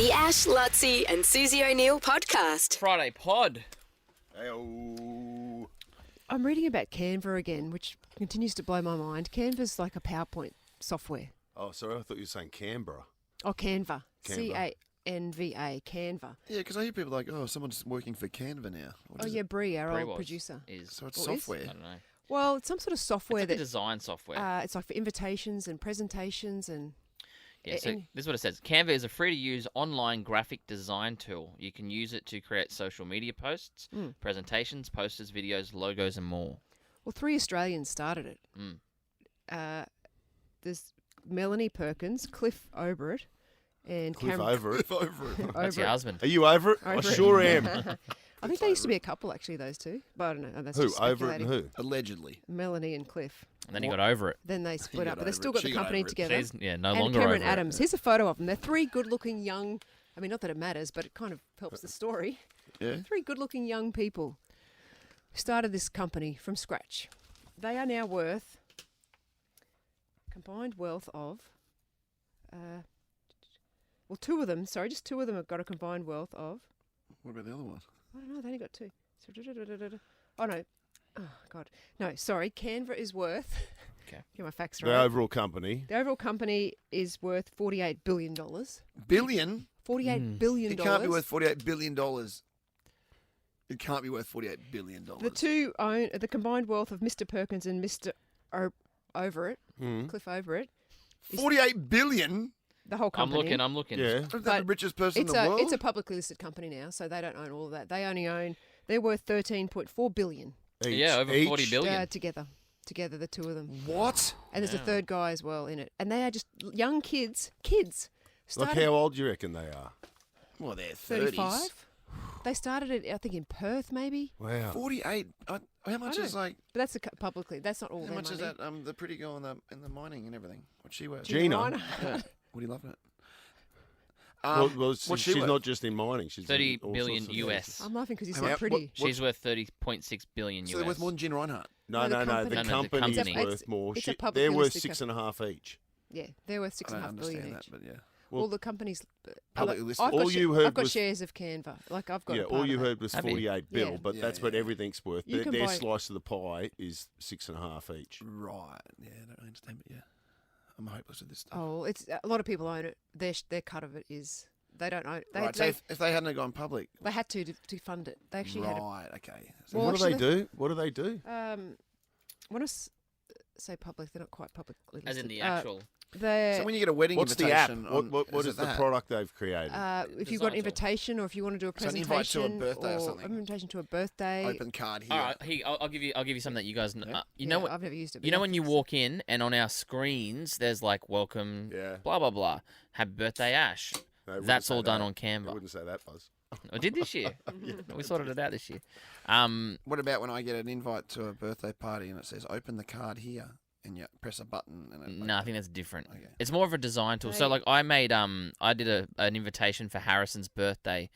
The Ash, Luttsy and Susie O'Neill podcast. Friday pod. Hey-oh. I'm reading about Canva again, which continues to blow my mind. Canva's like a PowerPoint software. Oh, sorry, I thought you were saying Canberra. Oh, Canva. Canva. Canva. Canva. Yeah, because I hear people like, oh, someone's working for Canva now. What Oh, is yeah, it? Bree, our Bree old was, producer. So it's Or is? software. I don't know. Well, it's some sort of software It's like a that design software. it's like for invitations and presentations and Yeah, so any- this is what it says. Canva is a free-to-use online graphic design tool. You can use it to create social media posts, presentations, posters, videos, logos, and more. well, 3 Australians started it. There's Melanie Perkins, Cliff Oberett, and Cliff Cameron over it. That's your husband. Are you over it? I Over it. sure am. I think they used to be a couple, actually, those two. But I don't know. Oh, that's Who? just Over it and speculating. who? Allegedly. Melanie and Cliff. And then he got over it. Then they split got up, but they've over still it. got She the got company over it. together. She's no and longer Cameron over Adams. Here's a photo of them. They're 3 good-looking young. I mean, not that it matters, but it kind of helps the story. Yeah. 3 good-looking young people who started this company from scratch. They are now worth combined wealth of. Well, 2 of them. Sorry, just 2 of them have got a combined wealth of. What about the other one? I don't know. They only got 2. Oh no. Oh God. No. Sorry. Canva is worth. Okay. Get my facts The right. overall company. The overall company is worth $48 billion. Billion? $48 billion. It can't be worth $48 billion. It can't be worth $48 billion. The 2 own the combined wealth of Mr. Perkins and Mr. Overett, Cliff Overett, $48 billion? the whole company. I'm looking. Yeah. Isn't that But the richest person in It's the world? it's a publicly listed company now, so they don't own all of that. They only own. They're worth $13.4 billion Each. Yeah, over Each. 40 billion. together. Together, the 2 of them. What? And there's a 3rd guy as well in it. And they are just young kids. Kids. Like Started how old do you reckon they are? Well, they're 30s. 35. They started it, I think, in Perth, maybe. Wow. 48. How much I is know. like? But that's publicly. That's not all How their much money. is that? The pretty girl in the mining and everything. What's she worth? Gina. Rhino. Yeah. What are you laughing at? Well, what's she she's worth? not just in mining. She's 30 in all billion sorts of US. things. I'm laughing because he's How so much- pretty. She's worth 30.6 billion So they're worth US. more than Gina Reinhardt. No, No, the no, no. The company. No, no, the company's company. worth more. It's a They're publicly worth listed 6.5 each. Yeah, they're worth I don't $6.5 billion understand each. that, but yeah. Well, the company's Publicly listed. I've got All you heard I've got was- shares of Canva. Like I've got. Yeah, a part all you of it. heard was Have you? 48 bill, Yeah. but Yeah, that's what yeah. everything's worth. You Their can buy- slice of the pie is 6.5 each. Right. Yeah, I don't understand, but yeah. I'm hopeless at this stuff. Oh, well, it's a lot of people own it. Their cut of it is they don't own. They right, so if they hadn't have gone public. they had to fund it. They actually had. Right, okay. So Well, What do they actually- do? What do they do? When I say public, they're not quite publicly listed. As in the actual. They're so when you get a wedding What's the app? invitation, What is is it the that? product they've created? if you've got an Design tool. invitation or if you want to do a So an presentation invite to a birthday or something. an invitation to a birthday. Open card here. All right, I'll give you something that you guys know. Yeah. You know Yeah, what? I've never used it. but You know yeah, when you it's- walk in and on our screens there's like welcome, Yeah. blah blah blah, happy birthday Ash. They wouldn't That's say all done that. on They Canva. wouldn't say that, Buzz. I did this year. We sorted it out this year. What about when I get an invite to a birthday party and it says open the card here and you press a button and it No, I think that's different. Okay. It's more of a design tool. So Hey. like I did an invitation for Harrison's birthday.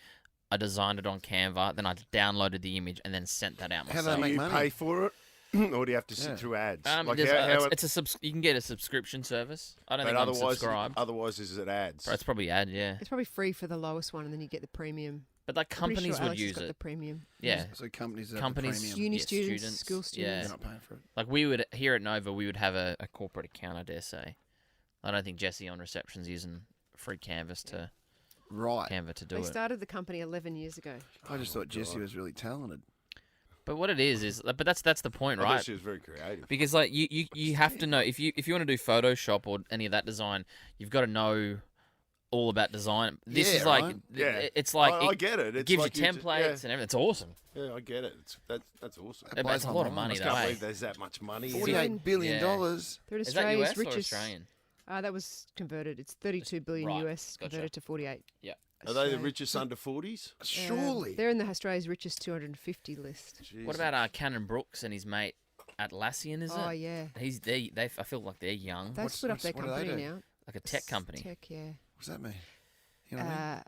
I designed it on Canva, then I downloaded the image and then sent that out How do myself. they make you money? pay for it, or do you have to sit Yeah. through ads? There's you can get a subscription service. I don't but think I'm otherwise, subscribed. otherwise is it ads? It's probably ad, yeah. It's probably free for the lowest one, and then you get the premium. But like I'm pretty companies sure would Alex has uni got the it. premium. Yeah. So companies that Companies- have the premium. Uni Yeah, students, students, school yeah. students. They're not paying for it. Like we would here at Nova, we would have a corporate account. I dare say. I don't think Jesse on reception's using free Canvas to Right. Canva to do They it. started the company 11 years ago. I just thought Jesse was really talented. But what it is, but that's the point, I thought right? she was very creative. Because like you have to know if you want to do Photoshop or any of that design, you've got to know all about design. This Yeah, is like right. Yeah. it's like I get it. It It's gives like you you templates ju- and everything. It's awesome. Yeah, I get it. That's awesome. But it's a my lot of mind. money, I just though. can't eh? believe there's that much money. in it. $48 billion. Yeah. They're Is that Australia's US or richest. Australian? That was converted. It's 32 billion Right, US gotcha. converted to 48. Yeah. Are they the Australia. richest under 40s? Surely. They're in the Australia's richest 250 list. What about Cannon Brooks and his mate Atlassian? Is Oh it? yeah, They I feel like they're young, they've split up their what do they company do? now. like a tech company. Tech, yeah. What's that mean? You know what I mean?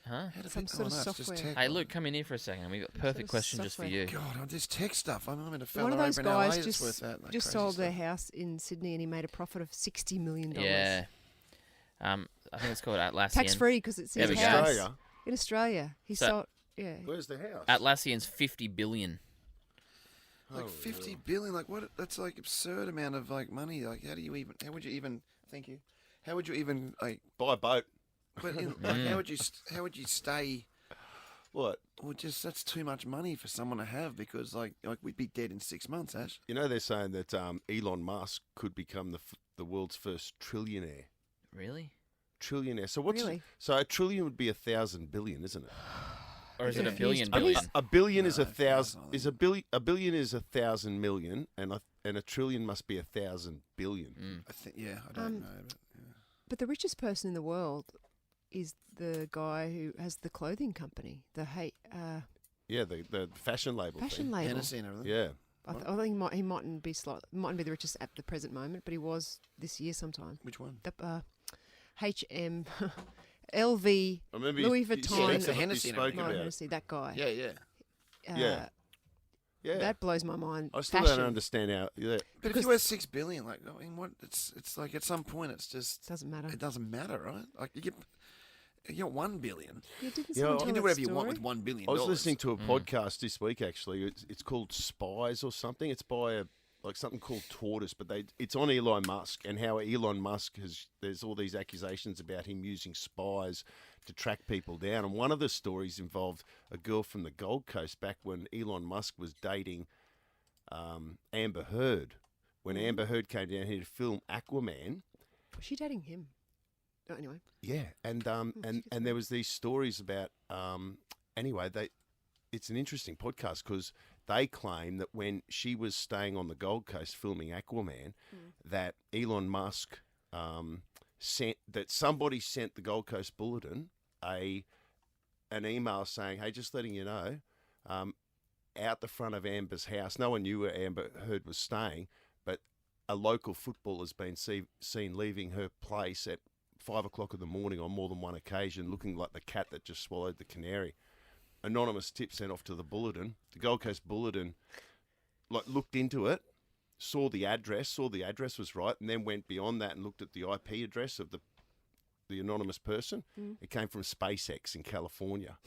Huh? How do some people- sort of oh, no, it's just software. tech. Hey, Luke, come in here for a second. We've got a perfect of question just for software. you. God, on this tech stuff. I'm in a fella One of those over in LA guys that's worth just that. just sold their house in Sydney and he made a profit of $60 million. Yeah. I think it's called Atlassian. Tax free because it's There his we go. house. Australia. In Australia, he So- sold. Yeah. Where's the house? Atlassian's 50 billion. Like Oh, 50 yeah. billion, like what? That's like absurd amount of like money. Like how would you even? Thank you. How would you even like? Buy a boat. But like, how would you stay? What? Well, just that's too much money for someone to have because like we'd be dead in 6 months, Ash. You know they're saying that Elon Musk could become the world's first trillionaire. Really? Trillionaire. So what's Really? so a trillion would be 1,000 billion, isn't it? Or is it a Confused. billion I mean, billion? A billion is No, a thousand. thousand, I Is a billion is 1,000 million, and a trillion must be 1,000 billion. I think yeah, I don't know. But, But the richest person in the world is the guy who has the clothing company, the Yeah, the fashion label. fashion thing. label. Hennessy and everything. Yeah. I think he mightn't be mightn't be the richest at the present moment, but he was this year sometime. Which one? The H&M, LV, I remember Louis you Vuitton. spoke The Hennessy and spoke everything. Not about it. Hennessy, that guy. Yeah, yeah. Yeah. Yeah. That blows my mind. I still Fashion don't understand how. Yeah. But if you were 6 billion, like I mean, what? It's like at some point, it's just doesn't matter. it doesn't matter, right? Like you get 1 billion. Yeah, didn't You know, someone You tell can do that whatever you want story? with $1 billion. I was listening to a podcast this week. Actually, it's called Spies or something. It's by something called Tortoise, but it's on Elon Musk and how Elon Musk there's all these accusations about him using spies to track people down. And one of the stories involved a girl from the Gold Coast back when Elon Musk was dating Amber Heard. When Amber Heard came down here to film Aquaman. Was she dating him? Oh, anyway. Yeah, and there was these stories about anyway, it's an interesting podcast because they claim that when she was staying on the Gold Coast filming Aquaman, that Elon Musk somebody sent the Gold Coast Bulletin an email saying, "Hey, just letting you know, out the front of Amber's house, no one knew where Amber Heard was staying, but a local footballer's been seen leaving her place at 5 o'clock in the morning on more than one occasion, looking like the cat that just swallowed the canary." Anonymous tip sent off to the Bulletin. The Gold Coast Bulletin looked into it, saw the address was right, and then went beyond that and looked at the IP address of the anonymous person. It came from SpaceX in California.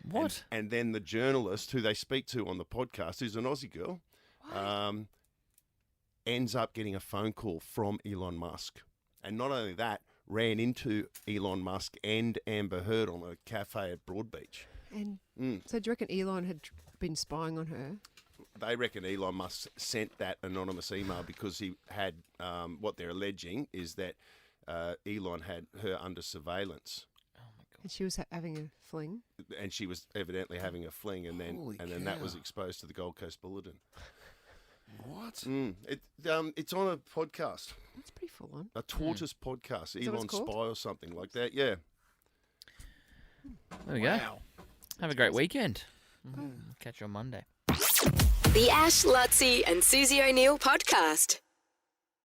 What? And then the journalist who they speak to on the podcast, who's an Aussie girl, ends up getting a phone call from Elon Musk. And not only that, ran into Elon Musk and Amber Heard on a cafe at Broadbeach. And so do you reckon Elon had been spying on her? They reckon Elon Musk sent that anonymous email because he had, what they're alleging is that Elon had her under surveillance. And she was having a fling? And she was evidently having a fling, and then that was cow. exposed to the Gold Coast Bulletin. What? It's on a podcast, That's pretty full on. a Tortoise podcast, that what Elon it's called? Spy or something like that. Yeah. There we go. Have a great weekend. Catch you on Monday. The Ash, Luttsy and Susie O'Neill podcast.